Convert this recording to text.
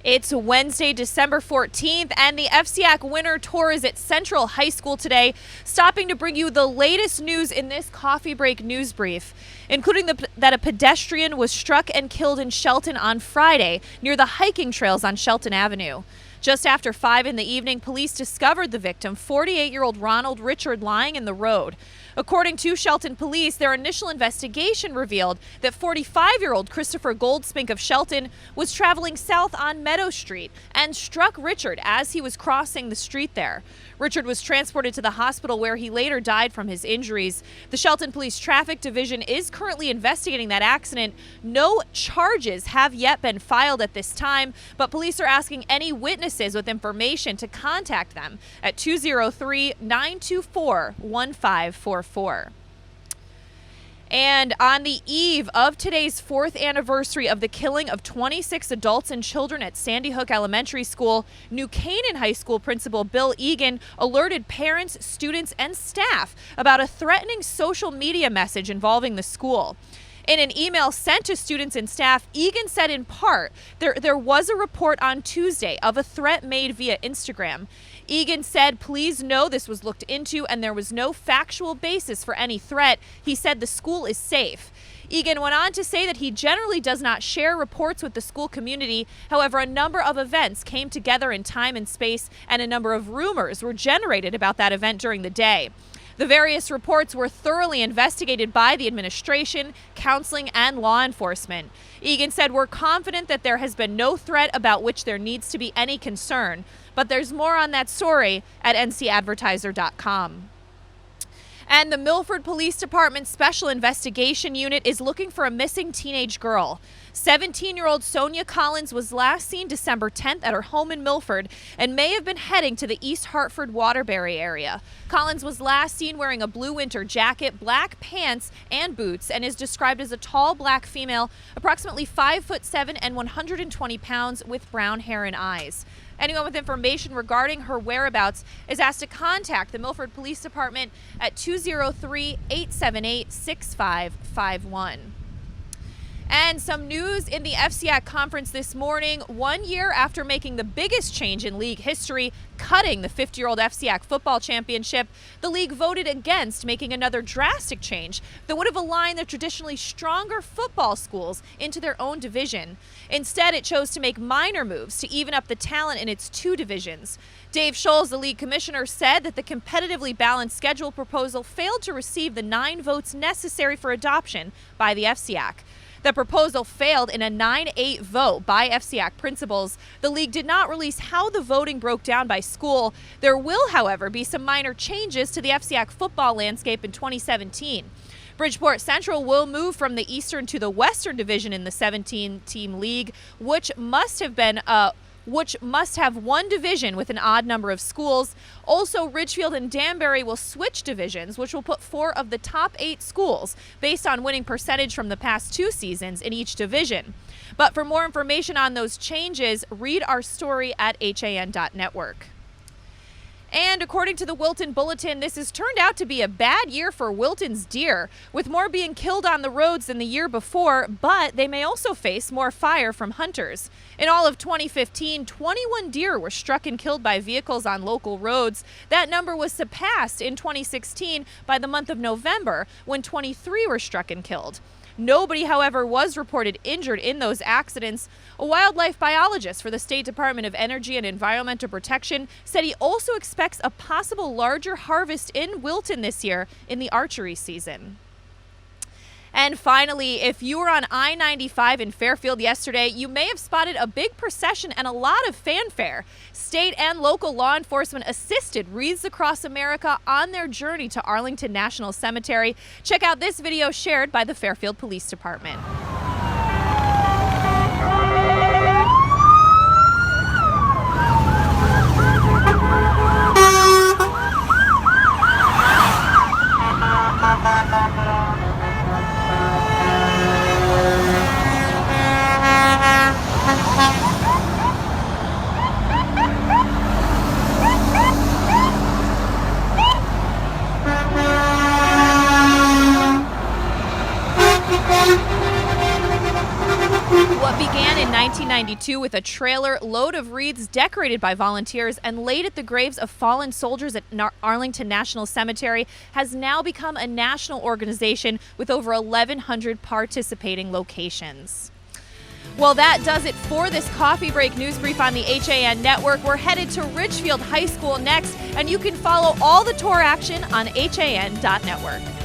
It's Wednesday, December 14th, and the FCIAC Winter Tour is at Central High School today, stopping to bring you the latest news in this coffee break news brief, including that a pedestrian was struck and killed in Shelton on Friday near the hiking trails on Shelton Avenue. Just after 5 in the evening, police discovered the victim, 48-year-old Ronald Richard, lying in the road. According to Shelton police, their initial investigation revealed that 45-year-old Christopher Goldspink of Shelton was traveling south on Meadow Street and struck Richard as he was crossing the street there. Richard was transported to the hospital where he later died from his injuries. The Shelton Police Traffic Division is currently investigating that accident. No charges have yet been filed at this time, but police are asking any witnesses with information to contact them at 203-924-1544. And on the eve of today's 4th anniversary of the killing of 26 adults and children at Sandy Hook Elementary School, New Canaan High School Principal Bill Egan alerted parents, students, and staff about a threatening social media message involving the school. In an email sent to students and staff, Egan said in part, there was a report on Tuesday of a threat made via Instagram. Egan said, please know this was looked into and there was no factual basis for any threat. He said the school is safe. Egan went on to say that he generally does not share reports with the school community. However, a number of events came together in time and space, and a number of rumors were generated about that event during the day. The various reports were thoroughly investigated by the administration, counseling, and law enforcement. Egan said, we're confident that there has been no threat about which there needs to be any concern. But there's more on that story at ncadvertiser.com. And the Milford Police Department Special Investigation Unit is looking for a missing teenage girl. 17-year-old Sonia Collins was last seen December 10th at her home in Milford and may have been heading to the East Hartford Waterbury area. Collins was last seen wearing a blue winter jacket, black pants, and boots, and is described as a tall black female, approximately 5'7" and 120 pounds, with brown hair and eyes. Anyone with information regarding her whereabouts is asked to contact the Milford Police Department at 203-878-6551. And some news in the FCIAC conference this morning. 1 year after making the biggest change in league history, cutting the 50-year-old FCIAC football championship, the league voted against making another drastic change that would have aligned the traditionally stronger football schools into their own division. Instead, it chose to make minor moves to even up the talent in its 2 divisions. Dave Scholes, the league commissioner, said that the competitively balanced schedule proposal failed to receive the 9 votes necessary for adoption by the FCIAC. The proposal failed in a 9-8 vote by FCIAC principals. The league did not release how the voting broke down by school. There will, however, be some minor changes to the FCIAC football landscape in 2017. Bridgeport Central will move from the Eastern to the Western Division in the 17-team league, which must have 1 division with an odd number of schools. Also, Ridgefield and Danbury will switch divisions, which will put 4 of the top 8 schools based on winning percentage from the past 2 seasons in each division. But for more information on those changes, read our story at han.network. And according to the Wilton Bulletin, this has turned out to be a bad year for Wilton's deer, with more being killed on the roads than the year before, but they may also face more fire from hunters. In all of 2015, 21 deer were struck and killed by vehicles on local roads. That number was surpassed in 2016 by the month of November, when 23 were struck and killed. Nobody, however, was reported injured in those accidents. A wildlife biologist for the State Department of Energy and Environmental Protection said he also expects a possible larger harvest in Wilton this year in the archery season. And finally, if you were on I-95 in Fairfield yesterday, you may have spotted a big procession and a lot of fanfare. State and local law enforcement assisted Wreaths across America on their journey to Arlington National Cemetery. Check out this video shared by the Fairfield Police Department. 1992 with a trailer load of wreaths decorated by volunteers and laid at the graves of fallen soldiers at Arlington National Cemetery, has now become a national organization with over 1,100 participating locations. Well, that does it for this coffee break news brief on the HAN network. We're headed to Ridgefield High School next, and you can follow all the tour action on HAN.network.